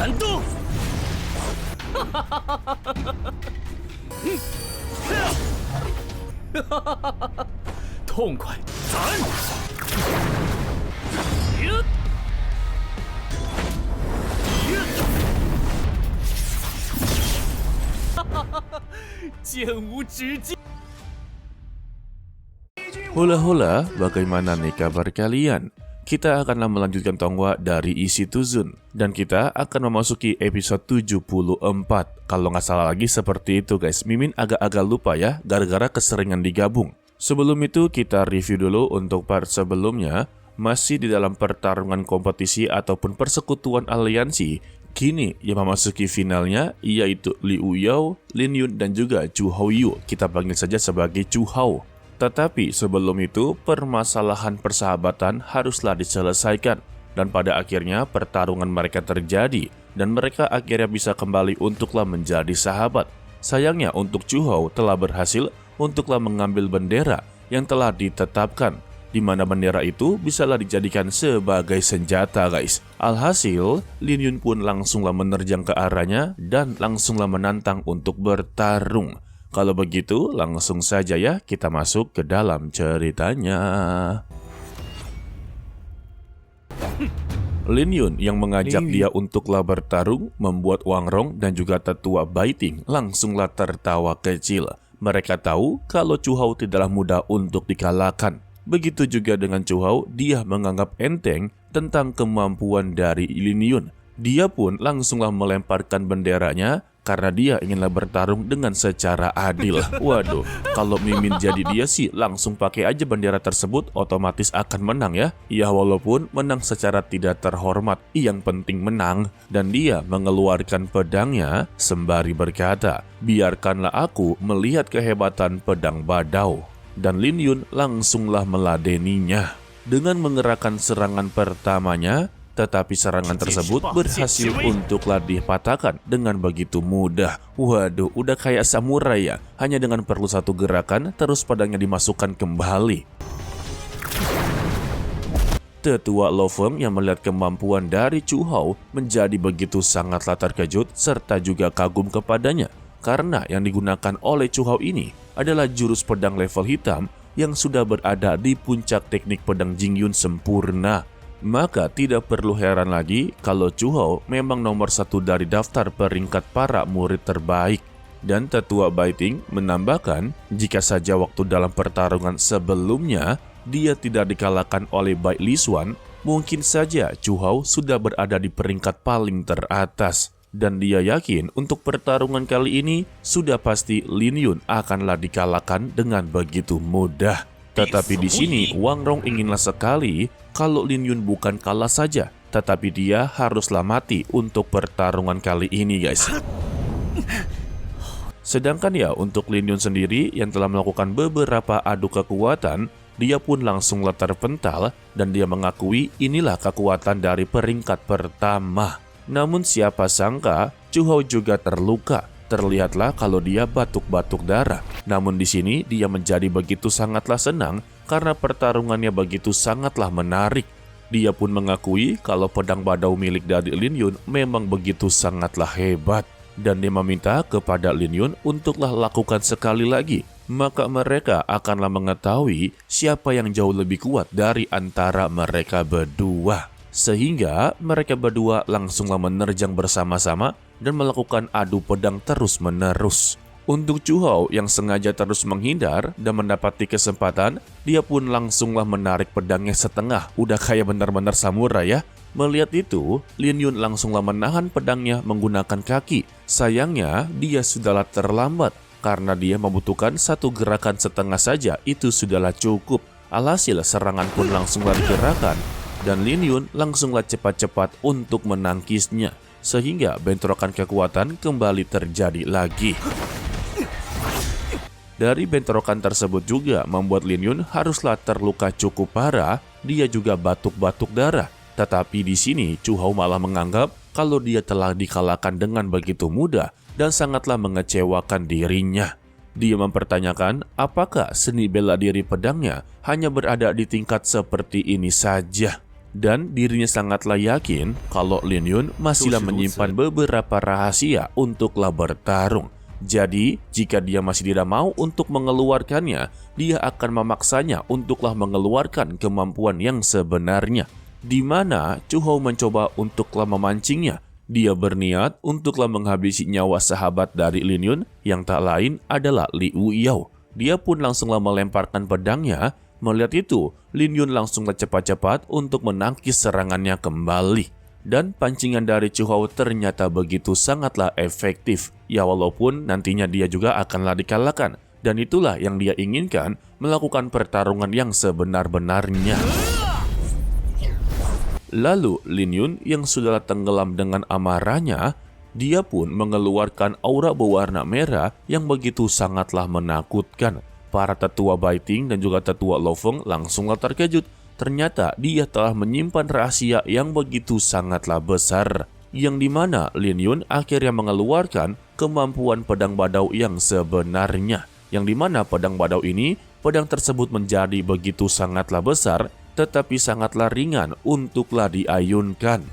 难度。痛快，斩！剑无止境。Hula-hula, bagaimana nih kabar kalian? Kita akanlah melanjutkan Tonghua dari Isi Tuzun, dan kita akan memasuki episode 74. Kalau nggak salah lagi seperti itu guys. Mimin agak-agak lupa ya, gara-gara keseringan digabung. Sebelum itu kita review dulu untuk part sebelumnya. Masih di dalam pertarungan kompetisi ataupun persekutuan aliansi. Kini yang memasuki finalnya yaitu Liu Yao, Lin Yun, dan juga Chu Haoyu. Kita panggil saja sebagai Chu Hao. Tetapi sebelum itu, permasalahan persahabatan haruslah diselesaikan. Dan pada akhirnya pertarungan mereka terjadi, dan mereka akhirnya bisa kembali untuklah menjadi sahabat. Sayangnya untuk Chu Hao telah berhasil untuklah mengambil bendera yang telah ditetapkan, di mana bendera itu bisalah dijadikan sebagai senjata guys. Alhasil, Lin Yun pun langsunglah menerjang ke arahnya dan langsunglah menantang untuk bertarung. Kalau begitu, langsung saja ya kita masuk ke dalam ceritanya. Lin Yun yang mengajak dia untuklah bertarung membuat Wang Rong dan juga tetua Baiting langsunglah tertawa kecil. Mereka tahu kalau Chu Hao tidaklah mudah untuk dikalahkan. Begitu juga dengan Chu Hao, dia menganggap enteng tentang kemampuan dari Lin Yun. Dia pun langsunglah melemparkan benderanya karena dia inginlah bertarung dengan secara adil. Waduh, kalau Mimin jadi dia sih langsung pakai aja bendera tersebut, otomatis akan menang ya. Ya walaupun menang secara tidak terhormat, yang penting menang. Dan dia mengeluarkan pedangnya sembari berkata, biarkanlah aku melihat kehebatan pedang badau. Dan Lin Yun langsunglah meladeninya dengan mengerahkan serangan pertamanya. Tetapi serangan tersebut berhasil untuklah dipatahkan dengan begitu mudah. Waduh, udah kayak samurai ya. Hanya dengan perlu satu gerakan, terus pedangnya dimasukkan kembali. Tetua Lo Feng yang melihat kemampuan dari Chu Hao menjadi begitu sangatlah terkejut serta juga kagum kepadanya. Karena yang digunakan oleh Chu Hao ini adalah jurus pedang level hitam yang sudah berada di puncak teknik pedang Jingyun sempurna. Maka tidak perlu heran lagi kalau Chu Hao memang nomor satu dari daftar peringkat para murid terbaik. Dan tetua Baiting menambahkan, jika saja waktu dalam pertarungan sebelumnya dia tidak dikalahkan oleh Bai Lixuan, mungkin saja Chu Hao sudah berada di peringkat paling teratas. Dan dia yakin untuk pertarungan kali ini sudah pasti Lin Yun akanlah dikalahkan dengan begitu mudah. Tetapi di sini Wang Rong inginlah sekali kalau Lin Yun bukan kalah saja, tetapi dia haruslah mati untuk pertarungan kali ini guys. Sedangkan ya untuk Lin Yun sendiri yang telah melakukan beberapa adu kekuatan, dia pun langsunglah terpental dan dia mengakui inilah kekuatan dari peringkat pertama. Namun siapa sangka Chu Hao juga terluka. Terlihatlah kalau dia batuk-batuk darah. Namun di sini dia menjadi begitu sangatlah senang karena pertarungannya begitu sangatlah menarik. Dia pun mengakui kalau pedang badau milik dari Lin Yun memang begitu sangatlah hebat. Dan dia meminta kepada Lin Yun untuklah lakukan sekali lagi. Maka mereka akanlah mengetahui siapa yang jauh lebih kuat dari antara mereka berdua. Sehingga mereka berdua langsunglah menerjang bersama-sama dan melakukan adu pedang terus-menerus. Untuk Chu Hao yang sengaja terus menghindar dan mendapati kesempatan, dia pun langsunglah menarik pedangnya setengah. Udah kayak benar-benar samurai ya. Melihat itu, Lin Yun langsunglah menahan pedangnya menggunakan kaki. Sayangnya, dia sudahlah terlambat karena dia membutuhkan satu gerakan setengah saja, itu sudahlah cukup. Alhasil serangan pun langsunglah digerakkan. Dan Lin Yun langsunglah cepat-cepat untuk menangkisnya, sehingga bentrokan kekuatan kembali terjadi lagi. Dari bentrokan tersebut juga membuat Lin Yun haruslah terluka cukup parah, dia juga batuk-batuk darah. Tetapi di sini Chu Hao malah menganggap kalau dia telah dikalahkan dengan begitu mudah dan sangatlah mengecewakan dirinya. Dia mempertanyakan apakah seni bela diri pedangnya hanya berada di tingkat seperti ini saja. Dan dirinya sangatlah yakin kalau Lin Yun masihlah menyimpan beberapa rahasia untuklah bertarung. Jadi, jika dia masih tidak mau untuk mengeluarkannya, dia akan memaksanya untuklah mengeluarkan kemampuan yang sebenarnya. Di mana Chu Hou mencoba untuklah memancingnya. Dia berniat untuklah menghabisi nyawa sahabat dari Lin Yun yang tak lain adalah Li Wuyao. Dia pun langsunglah melemparkan pedangnya. Melihat itu, Lin Yun langsunglah cepat-cepat untuk menangkis serangannya kembali. Dan pancingan dari Chu Hou ternyata begitu sangatlah efektif. Ya walaupun nantinya dia juga akanlah dikalahkan. Dan itulah yang dia inginkan, melakukan pertarungan yang sebenar-benarnya. Lalu Lin Yun yang sudah tenggelam dengan amarahnya, dia pun mengeluarkan aura berwarna merah yang begitu sangatlah menakutkan. Para tetua Baiting dan juga tetua Lo Feng langsunglah terkejut. Ternyata dia telah menyimpan rahasia yang begitu sangatlah besar. Yang dimana Lin Yun akhirnya mengeluarkan kemampuan pedang badau yang sebenarnya. Yang dimana pedang badau ini, pedang tersebut menjadi begitu sangatlah besar, tetapi sangatlah ringan untuklah diayunkan.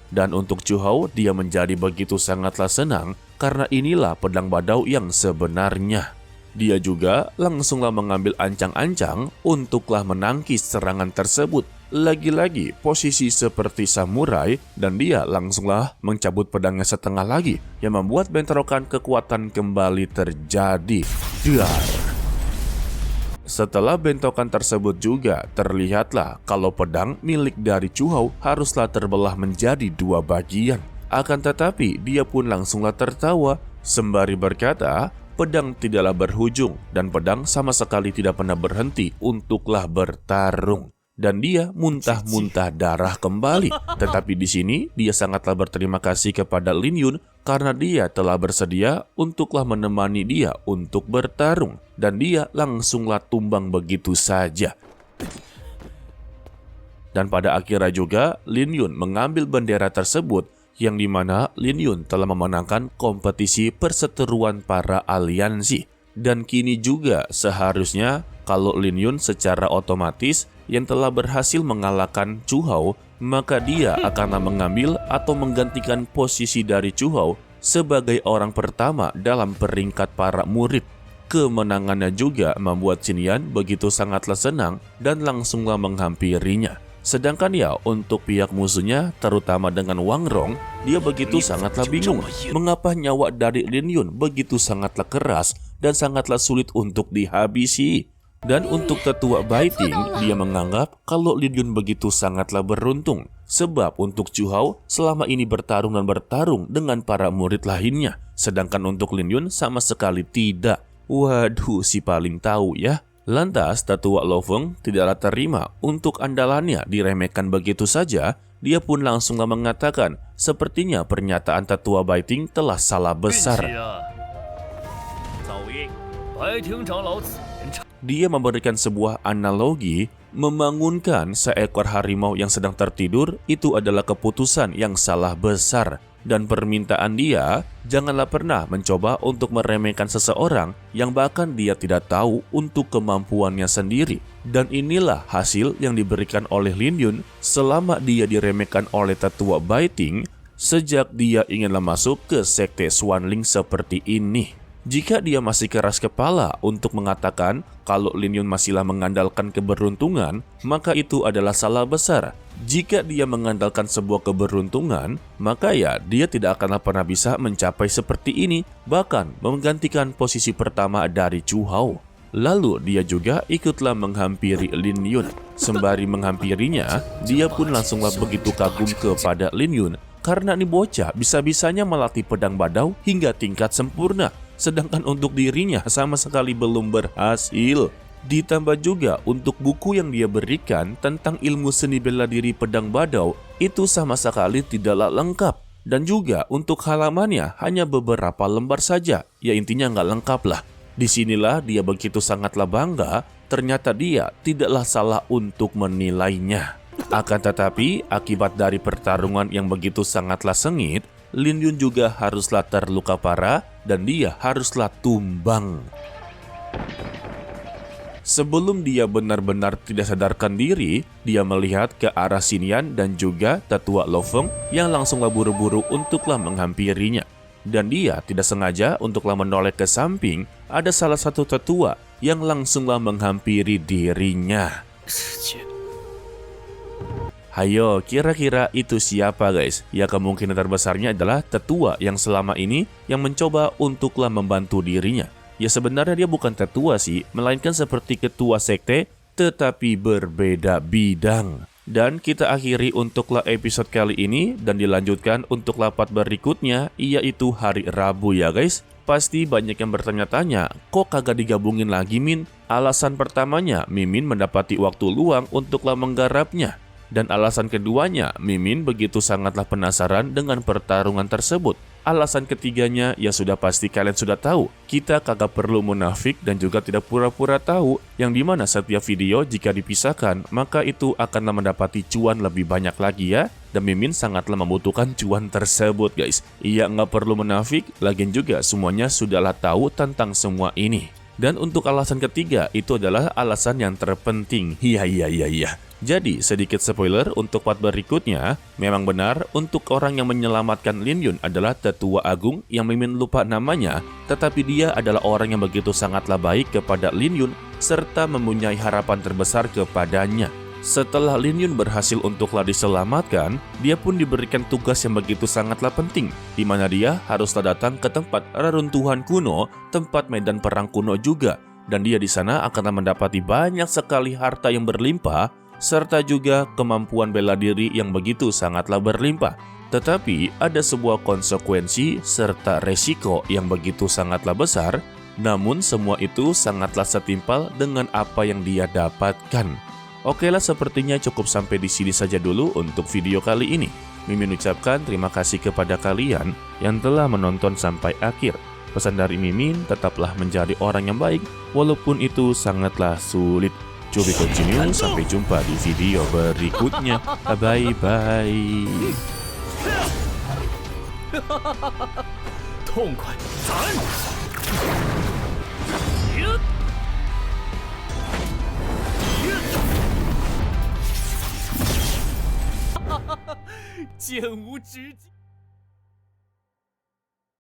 Dan untuk Chu Hou, dia menjadi begitu sangatlah senang karena inilah pedang badau yang sebenarnya. Dia juga langsunglah mengambil ancang-ancang untuklah menangkis serangan tersebut. Lagi-lagi posisi seperti samurai dan dia langsunglah mencabut pedangnya setengah lagi yang membuat bentrokan kekuatan kembali terjadi. Dar. Setelah bentrokan tersebut juga terlihatlah kalau pedang milik dari Chu Hou haruslah terbelah menjadi dua bagian. Akan tetapi dia pun langsunglah tertawa sembari berkata pedang tidaklah berhujung dan pedang sama sekali tidak pernah berhenti untuklah bertarung. Dan dia muntah-muntah darah kembali. Tetapi di sini dia sangatlah berterima kasih kepada Lin Yun karena dia telah bersedia untuklah menemani dia untuk bertarung. Dan dia langsunglah tumbang begitu saja. Dan pada akhirnya juga Lin Yun mengambil bendera tersebut yang dimana Lin Yun telah memenangkan kompetisi perseteruan para aliansi. Dan kini juga seharusnya kalau Lin Yun secara otomatis yang telah berhasil mengalahkan Chu Hou, maka dia akan mengambil atau menggantikan posisi dari Chu Hou sebagai orang pertama dalam peringkat para murid. Kemenangannya juga membuat Qin Yan begitu sangatlah senang dan langsunglah menghampirinya. Sedangkan ya untuk pihak musuhnya, terutama dengan Wang Rong, dia begitu sangatlah bingung mengapa nyawa dari Lin Yun begitu sangatlah keras dan sangatlah sulit untuk dihabisi. Dan untuk tetua Baiting, dia menganggap kalau Lin Yun begitu sangatlah beruntung. Sebab untuk Chu Hou selama ini bertarung dan bertarung dengan para murid lainnya. Sedangkan untuk Lin Yun sama sekali tidak. Waduh, si paling tahu ya. Lantas tetua Lo Feng tidaklah terima untuk andalannya diremehkan begitu saja. Dia pun langsunglah mengatakan sepertinya pernyataan tetua Baiting telah salah besar. Dia memberikan sebuah analogi, membangunkan seekor harimau yang sedang tertidur itu adalah keputusan yang salah besar. Dan permintaan dia, janganlah pernah mencoba untuk meremehkan seseorang yang bahkan dia tidak tahu untuk kemampuannya sendiri. Dan inilah hasil yang diberikan oleh Lin Yun selama dia diremehkan oleh tetua Baiting sejak dia inginlah masuk ke sekte Xuanling seperti ini. Jika dia masih keras kepala untuk mengatakan kalau Lin Yun masihlah mengandalkan keberuntungan, maka itu adalah salah besar. Jika dia mengandalkan sebuah keberuntungan, maka ya dia tidak akan pernah bisa mencapai seperti ini, bahkan menggantikan posisi pertama dari Chu Hou. Lalu dia juga ikutlah menghampiri Lin Yun. Sembari menghampirinya, dia pun langsunglah begitu kagum kepada Lin Yun karena ini bocah bisa-bisanya melatih pedang badau hingga tingkat sempurna. Sedangkan untuk dirinya sama sekali belum berhasil. Ditambah juga untuk buku yang dia berikan tentang ilmu seni bela diri pedang badau itu sama sekali tidaklah lengkap. Dan juga untuk halamannya hanya beberapa lembar saja. Ya intinya nggak lengkap lah. Disinilah dia begitu sangatlah bangga, ternyata dia tidaklah salah untuk menilainya. Akan tetapi akibat dari pertarungan yang begitu sangatlah sengit, Lin Yun juga haruslah terluka parah dan dia haruslah tumbang. Sebelum dia benar-benar tidak sadarkan diri, dia melihat ke arah Xinyan dan juga tetua Lo Feng yang langsunglah buru-buru untuklah menghampirinya. Dan dia tidak sengaja untuklah menoleh ke samping, ada salah satu tetua yang langsunglah menghampiri dirinya. 世界 Hayo, kira-kira itu siapa guys? Ya kemungkinan terbesarnya adalah tetua yang selama ini yang mencoba untuklah membantu dirinya. Ya sebenarnya dia bukan tetua sih, melainkan seperti ketua sekte, tetapi berbeda bidang. Dan kita akhiri untuklah episode kali ini dan dilanjutkan untuk lapat berikutnya, yaitu hari Rabu ya guys. Pasti banyak yang bertanya-tanya, kok kagak digabungin lagi Min? Alasan pertamanya, Mimin mendapati waktu luang untuklah menggarapnya. Dan alasan keduanya, Mimin begitu sangatlah penasaran dengan pertarungan tersebut. Alasan ketiganya, ya sudah pasti kalian sudah tahu. Kita kagak perlu munafik dan juga tidak pura-pura tahu. Yang dimana setiap video jika dipisahkan, maka itu akanlah mendapati cuan lebih banyak lagi ya. Dan Mimin sangatlah membutuhkan cuan tersebut guys. Iya nggak perlu munafik, lagian juga semuanya sudahlah tahu tentang semua ini. Dan untuk alasan ketiga, itu adalah alasan yang terpenting. Iya. Jadi, sedikit spoiler untuk part berikutnya, memang benar untuk orang yang menyelamatkan Lin Yun adalah tetua agung yang Mimin lupa namanya, tetapi dia adalah orang yang begitu sangatlah baik kepada Lin Yun, serta mempunyai harapan terbesar kepadanya. Setelah Lin Yun berhasil untuklah diselamatkan, dia pun diberikan tugas yang begitu sangatlah penting, di mana dia haruslah datang ke tempat reruntuhan kuno, tempat medan perang kuno juga, dan dia di sana akan mendapati banyak sekali harta yang berlimpah, serta juga kemampuan bela diri yang begitu sangatlah berlimpah. Tetapi ada sebuah konsekuensi serta resiko yang begitu sangatlah besar, namun semua itu sangatlah setimpal dengan apa yang dia dapatkan. Oke lah, sepertinya cukup sampai di sini saja dulu untuk video kali ini. Mimin ucapkan terima kasih kepada kalian yang telah menonton sampai akhir. Pesan dari Mimin, tetaplah menjadi orang yang baik walaupun itu sangatlah sulit. Coba continue, sampai jumpa di video berikutnya. Bye-bye. 痛快，斩！剑无止境。